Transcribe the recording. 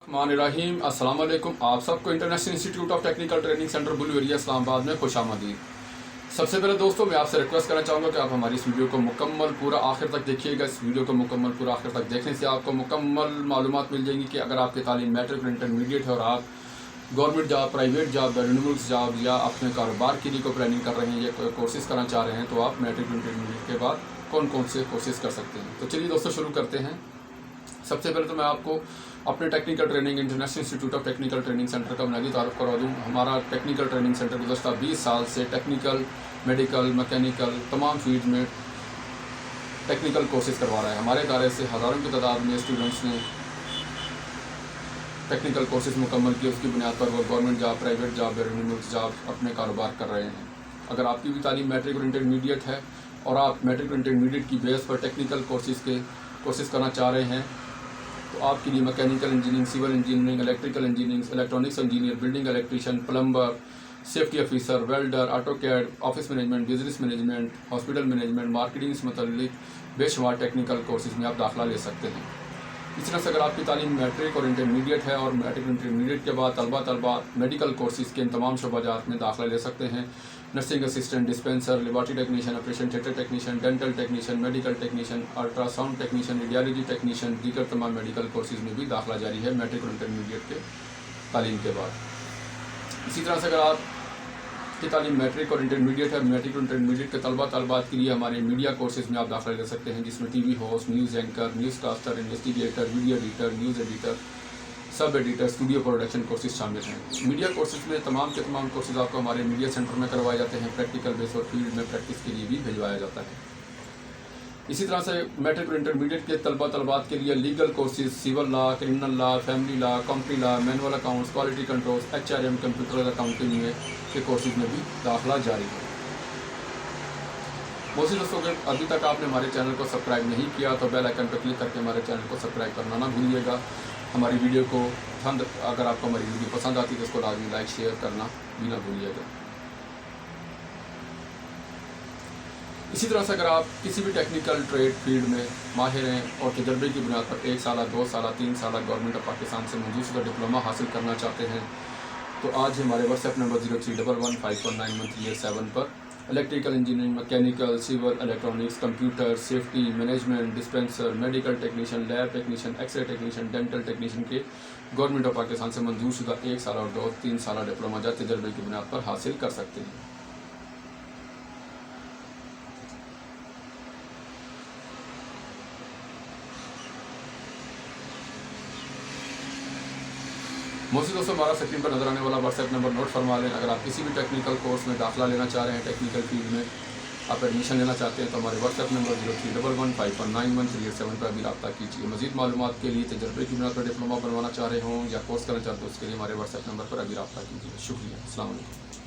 रहीम अस्सलाम वालेकुम। आप सबको international institute of technical training center बुलवेरिया इस्लामाबाद में खुशामदीद। सबसे पहले दोस्तों मैं आपसे रिक्वेस्ट करना चाहूँगा कि आप हमारी इस वीडियो को मुकम्मल पूरा आखिर तक देखिएगा। इस वीडियो को मुकम्मल पूरा आखिर तक देखने से आपको मुकम्मल मालूमात मिल जाएंगी कि अगर आपकी तालीम मैट्रिक और इंटरमीडिएट है और आप government job, private job, renewables job या अपने कारोबार के लिए कोई प्लानिंग कर रहे हैं या कोई कोर्सेज करना चाह रहे हैं तो आप मैट्रिक इंटरमीडिएट के बाद कौन कौन से कोर्सेज कर सकते हैं। तो चलिए दोस्तों शुरू करते हैं। सबसे पहले तो मैं आपको अपने technical training international institute of technical training centre का बुनियादी तारुफ करवा दूँ। हमारा टेक्निकल ट्रेनिंग सेंटर गुज़श्ता 20 साल से टेक्निकल, मेडिकल, मैकेनिकल तमाम फील्ड में टेक्निकल कोर्सेज करवा रहा है। हमारे इदारे से हज़ारों की तादाद में स्टूडेंट्स ने टेक्निकल कोर्सेज मुकम्मल किए। उसकी बुनियाद पर वो government job, private job, renewables job अपने कारोबार कर रहे हैं। अगर आपकी भी तालीम मैट्रिक और इंटरमीडिएट है और आप मैट्रिक और इंटरमीडिएट की बेस पर टेक्निकल कोर्सेज करना चाह रहे हैं तो आपके लिए mechanical engineering, civil engineering, electrical engineering, electronics engineer, building electrician, plumber, safety officer, welder, AutoCAD, office management, business management, hospital management, marketing से मुतल्लिक बेशुमार टेक्निकल कोर्सेज में आप दाखिला ले सकते हैं। इस तरह से अगर आपकी तालीम मैट्रिक और इंटरमीडिएट है और मैट्रिक और इंटरमीडिएट के बाद तलबा मेडिकल कोर्सेज के इन तमाम शोबाजात में दाखिला ले सकते हैं। Nursing assistant, dispenser, laboratory technician, operation theatre technician, dental technician, medical technician, ultrasound technician, radiology technician, दीगर तमाम मेडिकल कोर्सेज में भी दाखिला जारी है मैट्रिक और इंटरमीडिएट के तालीम के बाद। इसी तरह से अगर आप की तालीम मैट्रिक और इंटरमीडिएट है, मैट्रिक और इंटरमीडिएट के तलबात के लिए हमारे मीडिया कोर्सेज में आप दाखिला ले सकते हैं, जिसमें TV host, news anchor, news caster, investigator, video editor, news editor, sub editor, studio production courses शामिल हैं। मीडिया कोर्सेज में तमाम के तमाम कोर्सेज आपको हमारे मीडिया सेंटर में करवाए जाते हैं। प्रैक्टिकल बेस और फील्ड में प्रैक्टिस के लिए भी भिजवाया जाता है। इसी तरह से मैट्रिक और इंटरमीडिएट के तलबात के लिए legal courses, civil law, criminal law, family law, company law, manual accounts, quality control, HRM, computer accounting में के कोर्सेज में भी दाखिला जारी है। बहुत से दोस्तों अगर अभी तक आपने हमारे चैनल को सब्सक्राइब नहीं किया तो बेल आइकन पर क्लिक करके हमारे चैनल को सब्सक्राइब करना ना भूलिएगा। हमारी वीडियो को अगर आपको हमारी वीडियो पसंद आती है तो उसको लाजमी लाइक शेयर करना भी ना भूलिएगा। इसी तरह से अगर आप किसी भी टेक्निकल ट्रेड फील्ड में माहिर हैं और तजर्बे की बुनियाद पर 1 साल, 2 साल, 3 साल गवर्नमेंट ऑफ पाकिस्तान से मंजूर डिप्लोमा हासिल करना चाहते हैं तो आज हमारे व्हाट्सएप नंबर 0311519387 पर electrical engineering, mechanical, civil, electronics, computer, safety, management, dispenser, medical technician, lab technician, x-ray technician, dental technician के गवर्नमेंट ऑफ पाकिस्तान से मंजूर शुदा 1 साल और 2-3 साल डिप्लोमा या तजर्बे की बुनियाद पर हासिल कर सकते हैं। मोस्टली दोस्तों हमारा स्क्रीन पर नजर आने वाला व्हाट्सएप नंबर नोट फरमा लें। अगर आप किसी भी टेक्निकल कोर्स में दाखिला लेना चाह रहे हैं, टेक्निकल फील्ड में आप एडमिशन लेना चाहते हैं तो हमारे व्हाट्सएप नंबर 0311519137 पर भी रब्ता कीजिए। मज़ीद मालूमात के लिए तजर्बे की बुनियाद पर डिप्लोमा बनवाना चाह रहे हों या कोर्स करना चाहते हैं तो उसके लिए हमारे व्हाट्सएप नंबर पर अभी रब्ता कीजिए। शुक्रिया। अस्सलाम वालेकुम।